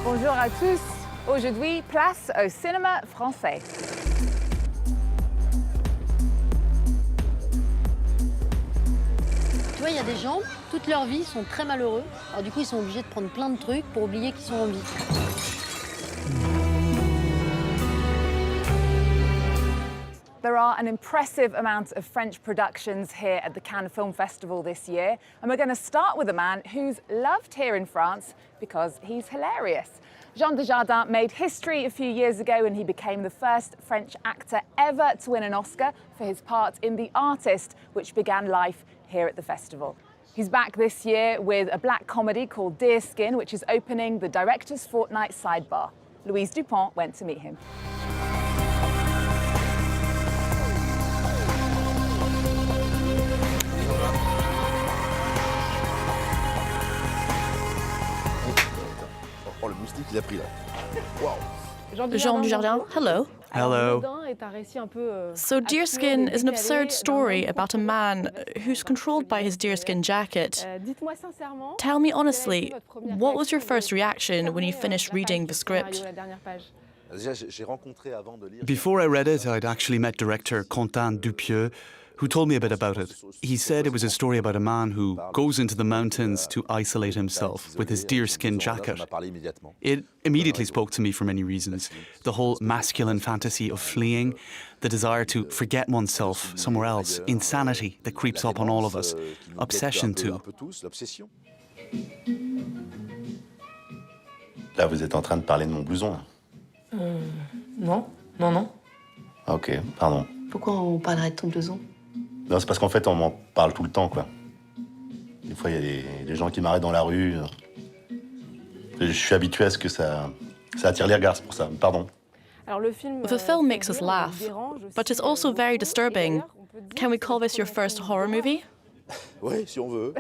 Bonjour à tous. Aujourd'hui, place au cinéma français. Tu vois, il y a des gens, toute leur vie, sont très malheureux. Alors du coup, ils sont obligés de prendre plein de trucs pour oublier qu'ils sont en vie. There are an impressive amount of French productions here at the Cannes Film Festival this year, and we're going to start with a man who's loved here in France because he's hilarious. Jean Dujardin made history a few years ago when he became the first French actor ever to win an Oscar for his part in The Artist, which began life here at the festival. He's back this year with a black comedy called Deerskin, which is opening the Directors Fortnight sidebar. Louise Dupont went to meet him. Oh, le moustique, il a pris là. Wow. Jean Dujardin, hello. Hello. So Deerskin is an absurd story about a man who's controlled by his deerskin jacket. Tell me honestly, what was your first reaction when you finished reading the script? Before I read it, I'd actually met director Quentin Dupieux, who told me a bit about it. He said it was a story about a man who goes into the mountains to isolate himself with his deerskin jacket. It immediately spoke to me for many reasons. The whole masculine fantasy of fleeing, the desire to forget oneself somewhere else, insanity that creeps up on all of us, obsession too. Là, vous êtes en train de parler de mon blouson. Non, non, non. Ah, ok, pardon. Pourquoi on parlerait de ton blouson? Non, c'est parce qu'en fait, on m'en parle tout le temps, quoi. Des fois, il y a des gens qui m'arrêtent dans la rue. Je suis habitué à ce que ça attire les regards, c'est pour ça. Pardon. The film makes us laugh, but it's also very disturbing. Can we call this your first horror movie? Oui, si on veut.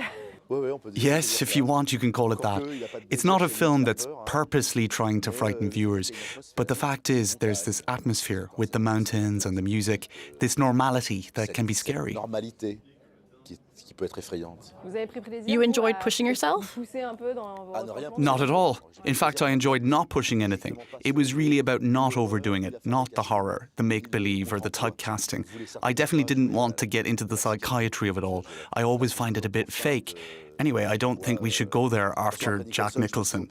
Yes, if you want, you can call it that. It's not a film that's purposely trying to frighten viewers, but the fact is there's this atmosphere with the mountains and the music, this normality that can be scary. You enjoyed pushing yourself? Not at all. In fact, I enjoyed not pushing anything. It was really about not overdoing it, not the horror, the make-believe or the typecasting. I definitely didn't want to get into the psychiatry of it all. I always find it a bit fake. Anyway, I don't think we should go there after Jack Nicholson.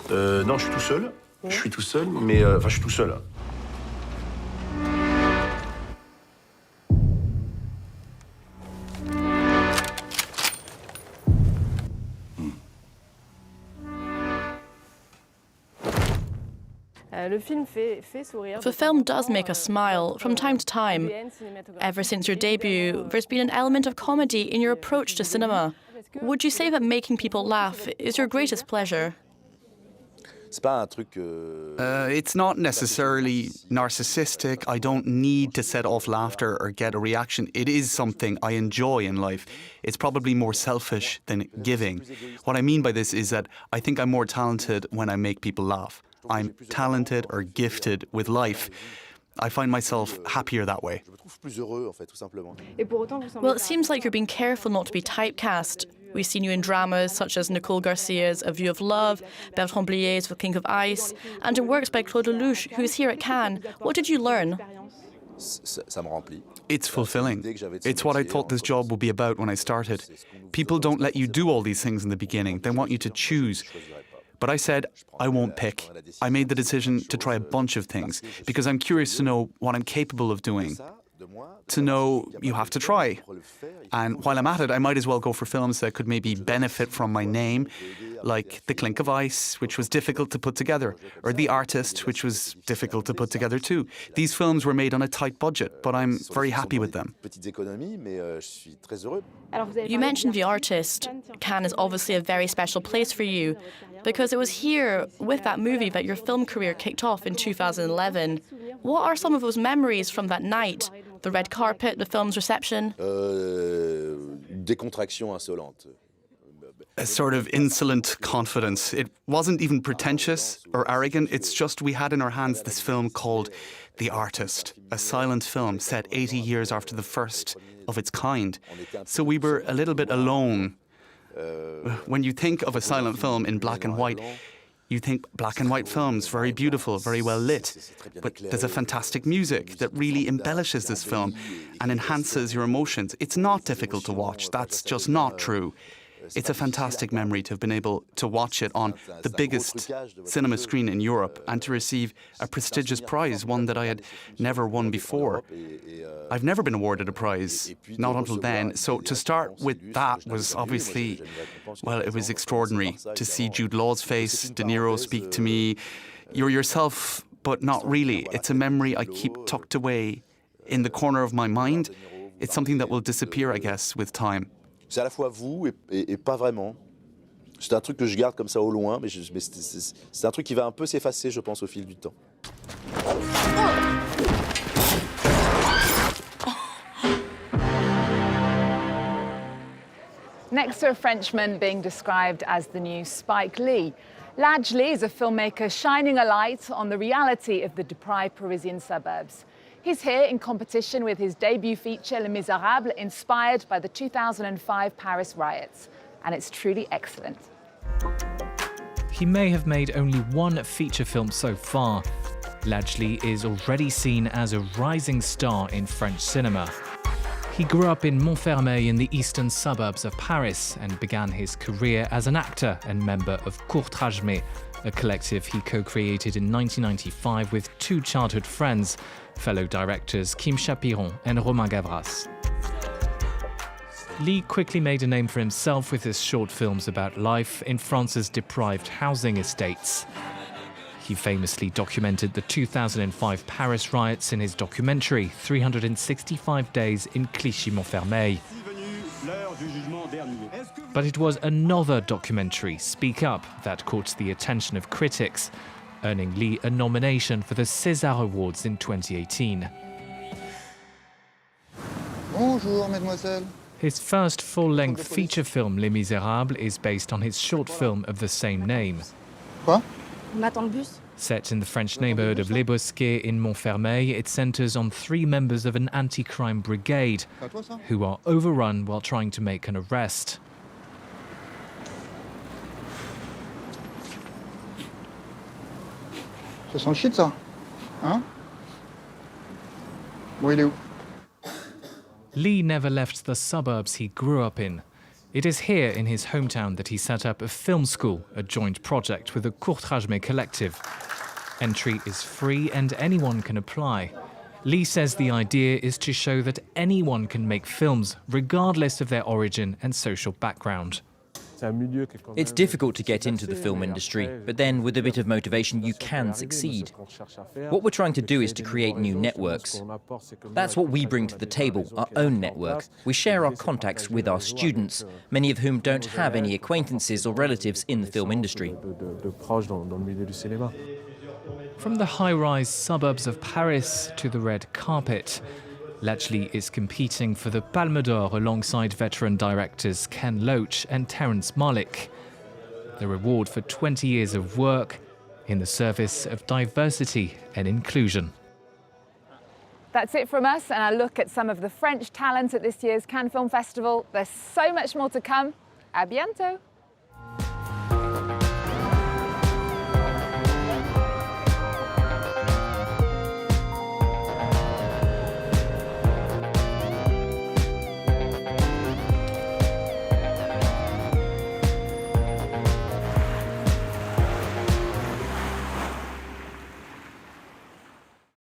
Non, je suis tout seul. Je suis tout seul, mais... Enfin, je suis tout seul. The film does make us smile from time to time. Ever since your debut, there's been an element of comedy in your approach to cinema. Would you say that making people laugh is your greatest pleasure? It's not necessarily narcissistic. I don't need to set off laughter or get a reaction. It is something I enjoy in life. It's probably more selfish than giving. What I mean by this is that I think I'm more talented when I make people laugh. I'm talented or gifted with life. I find myself happier that way. Well, it seems like you're being careful not to be typecast. We've seen you in dramas such as Nicole Garcia's A View of Love, Bertrand Blier's The King of Ice, and in works by Claude Lelouch, who's here at Cannes. What did you learn? It's fulfilling. It's what I thought this job would be about when I started. People don't let you do all these things in the beginning. They want you to choose. But I said, I won't pick. I made the decision to try a bunch of things because I'm curious to know what I'm capable of doing. To know, you have to try. And while I'm at it, I might as well go for films that could maybe benefit from my name, like The Clink of Ice, which was difficult to put together, or The Artist, which was difficult to put together too. These films were made on a tight budget, but I'm very happy with them. You mentioned The Artist. Cannes is obviously a very special place for you, because it was here, with that movie, that your film career kicked off in 2011. What are some of those memories from that night? The red carpet, the film's reception? A sort of insolent confidence. It wasn't even pretentious or arrogant. It's just we had in our hands this film called The Artist, a silent film set 80 years after the first of its kind. So we were a little bit alone. When you think of a silent film in black and white, you think black and white films, very beautiful, very well lit. But there's a fantastic music that really embellishes this film and enhances your emotions. It's not difficult to watch. That's just not true. It's a fantastic memory to have been able to watch it on the biggest cinema screen in Europe and to receive a prestigious prize, one that I had never won before. I've never been awarded a prize, not until then. So to start with that was obviously, well, it was extraordinary to see Jude Law's face, De Niro speak to me. You're yourself, but not really. It's a memory I keep tucked away in the corner of my mind. It's something that will disappear, I guess, with time. C'est à la fois vous et pas vraiment. C'est un truc que je garde comme ça au loin, mais c'est un truc qui va un peu s'effacer, je pense, au fil du temps. Next to a Frenchman being described as the new Spike Lee. Ladj Ly is a filmmaker shining a light on the reality of the deprived Parisian suburbs. He's here in competition with his debut feature, Les Miserables, inspired by the 2005 Paris riots. And it's truly excellent. He may have made only one feature film so far. Ladj Ly is already seen as a rising star in French cinema. He grew up in Montfermeil in the eastern suburbs of Paris and began his career as an actor and member of Courtrajmé, a collective he co-created in 1995 with two childhood friends, fellow directors Kim Chapiron and Romain Gavras. Lee quickly made a name for himself with his short films about life in France's deprived housing estates. He famously documented the 2005 Paris riots in his documentary 365 Days in Clichy-Montfermeil. But it was another documentary, Speak Up, that caught the attention of critics, earning Lee a nomination for the César Awards in 2018. Bonjour, mesdemoiselles. His first full-length feature film, Les Miserables, is based on his short film of the same name. Quoi? Set in the French neighbourhood of Les Bosquets in Montfermeil, it centres on three members of an anti-crime brigade who are overrun while trying to make an arrest. Ça sent le shit, ça? Hein? Bon, il est où? Lee never left the suburbs he grew up in. It is here in his hometown that he set up a film school, a joint project with the Courtrajmé collective. Entry is free and anyone can apply. Lee says the idea is to show that anyone can make films, regardless of their origin and social background. It's difficult to get into the film industry, but then with a bit of motivation you can succeed. What we're trying to do is to create new networks. That's what we bring to the table, our own network. We share our contacts with our students, many of whom don't have any acquaintances or relatives in the film industry. From the high-rise suburbs of Paris to the red carpet, Ladj Ly is competing for the Palme d'Or alongside veteran directors Ken Loach and Terrence Malick. The reward for 20 years of work in the service of diversity and inclusion. That's it from us and a look at some of the French talent at this year's Cannes Film Festival. There's so much more to come. À bientôt.